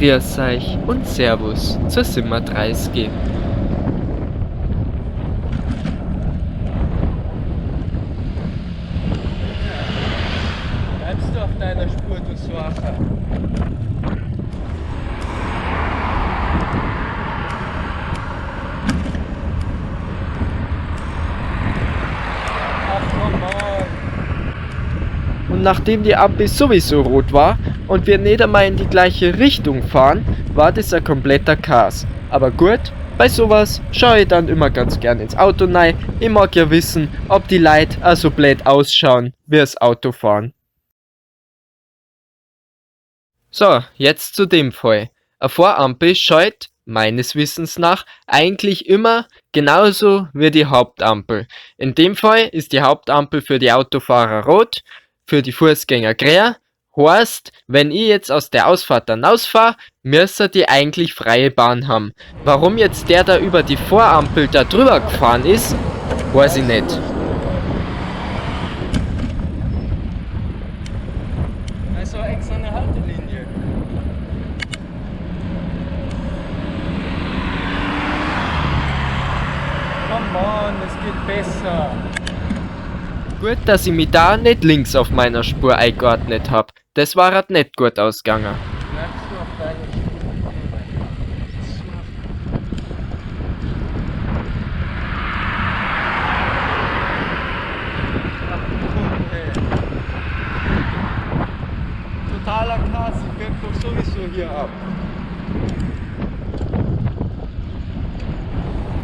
Grüß euch und Servus zur Simmer 30. Bleibst du auf deiner Spur, du Sorcher? Ach, komm on. Und nachdem die Ampel sowieso rot war und wir nicht einmal in die gleiche Richtung fahren, war das ein kompletter Chaos. Aber gut, bei sowas schaue ich dann immer ganz gern ins Auto rein. Ich mag ja wissen, ob die Leute auch so blöd ausschauen, wie das Auto fahren. So, jetzt zu dem Fall. Eine Vorampel schaut, meines Wissens nach, eigentlich immer genauso wie die Hauptampel. In dem Fall ist die Hauptampel für die Autofahrer rot, für die Fußgänger grün. Heißt, wenn ich jetzt aus der Ausfahrt dann ausfahre, müsste die eigentlich freie Bahn haben. Warum jetzt der da über die Vorampel da drüber gefahren ist, weiß ich nicht. Also extra eine Haltelinie. Come on, es geht besser. Gut, dass ich mich da nicht links auf meiner Spur eingeordnet hab. Das war halt nicht gut ausgegangen. Bleibst du auf deiner Spur? Ach, Kumpel. Totaler Chaos, ich birg doch sowieso hier ab.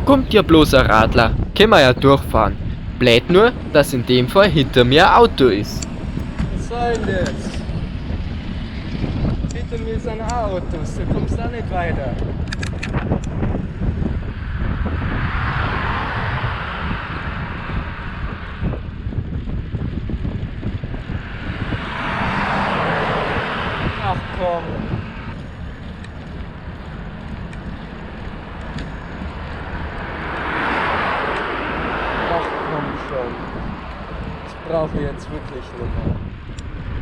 Kommt ja bloß ein Radler, können wir ja durchfahren. Blöd nur, dass in dem Fall hinter mir ein Auto ist. Was soll denn das? Hinter mir sind auch Autos, da kommst du auch nicht weiter. Ach komm. Ach komm schon. Das brauche ich jetzt wirklich nicht mehr.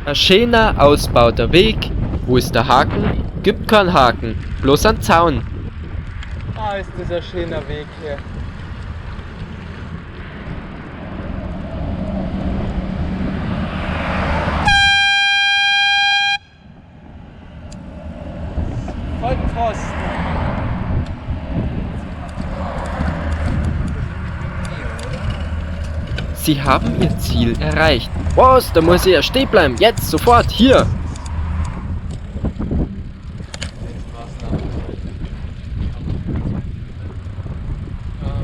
Ein schöner, ausbauter Weg. Wo ist der Haken? Gibt keinen Haken, bloß ein Zaun. Ah, ist das ein schöner Weg hier. Vollpfosten. Sie haben ihr Ziel erreicht. Was? Da muss ich ja stehen bleiben. Jetzt, sofort, hier.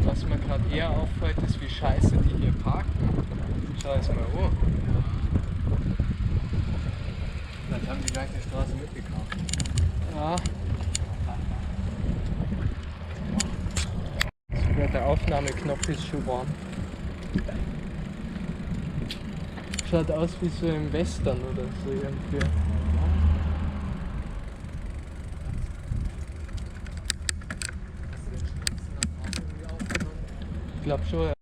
Was mir gerade eher auffällt, ist, wie scheiße die hier parken. Schau es mal an. Vielleicht haben die gleich die Straße mitgekauft. Ja. Sogar der Aufnahmeknopf ist schon warm. Schaut aus wie so im Western oder so irgendwie. Ich glaube schon, ja.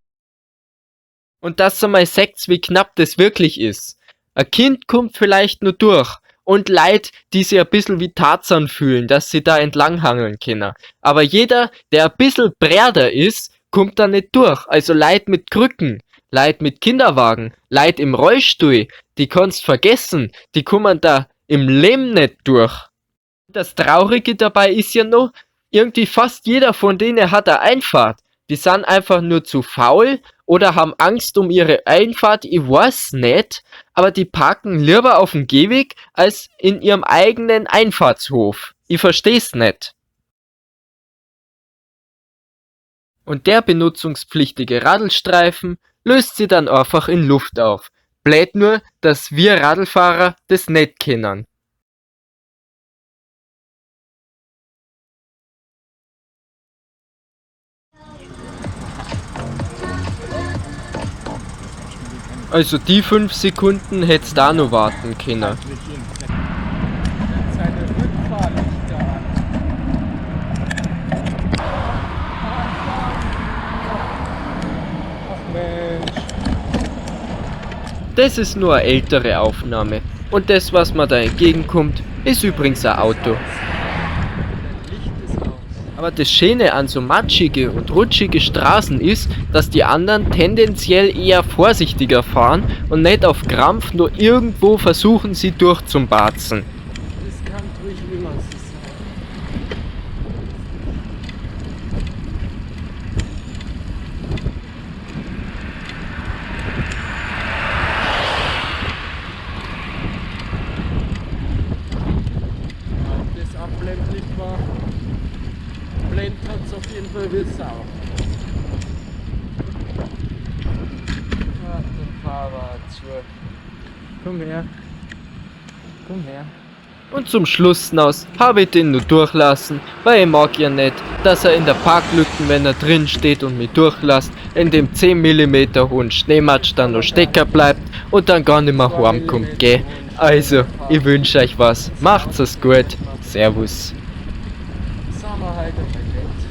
Und dass ihr mal seht, wie knapp das wirklich ist. Ein Kind kommt vielleicht nur durch. Und Leute, die sich ein bisschen wie Tarzan fühlen, dass sie da entlanghangeln können. Aber jeder, der ein bisschen breiter ist, kommt da nicht durch. Also Leute mit Krücken, Leute mit Kinderwagen, Leute im Rollstuhl, die kannst vergessen, die kommen da im Leben nicht durch. Das Traurige dabei ist ja noch, irgendwie fast jeder von denen hat eine Einfahrt. Die sind einfach nur zu faul oder haben Angst um ihre Einfahrt, ich weiß nicht, aber die parken lieber auf dem Gehweg als in ihrem eigenen Einfahrtshof. Ich versteh's nicht. Und der benutzungspflichtige Radlstreifen löst sie dann einfach in Luft auf. Blöd nur, dass wir Radlfahrer das nicht kennen. Also die 5 Sekunden hättest da noch warten können. Seine Rückfahrlichter an. Ach Mensch. Das ist nur eine ältere Aufnahme. Und das, was mir da entgegenkommt, ist übrigens ein Auto. Aber das Schöne an so matschige und rutschige Straßen ist, dass die anderen tendenziell eher vorsichtiger fahren und nicht auf Krampf nur irgendwo versuchen, sie durchzumbarzen. Das kann ruhig immer so sein. Ob das abblendlich war, blendet hat es auf jeden Fall wie Sau. Ach, der Fahrer zu. Komm her. Komm her. Und zum Schluss hinaus habe ich den nur durchlassen, weil ich mag ja nicht, dass er in der Parklücken, wenn er drin steht und mich durchlässt, in dem 10 mm hohen Schneematsch dann noch stecker bleibt und dann gar nicht mehr heimkommt, gell? Also, ich wünsche euch was. Macht's es gut. Servus. Sind wir heute am Event.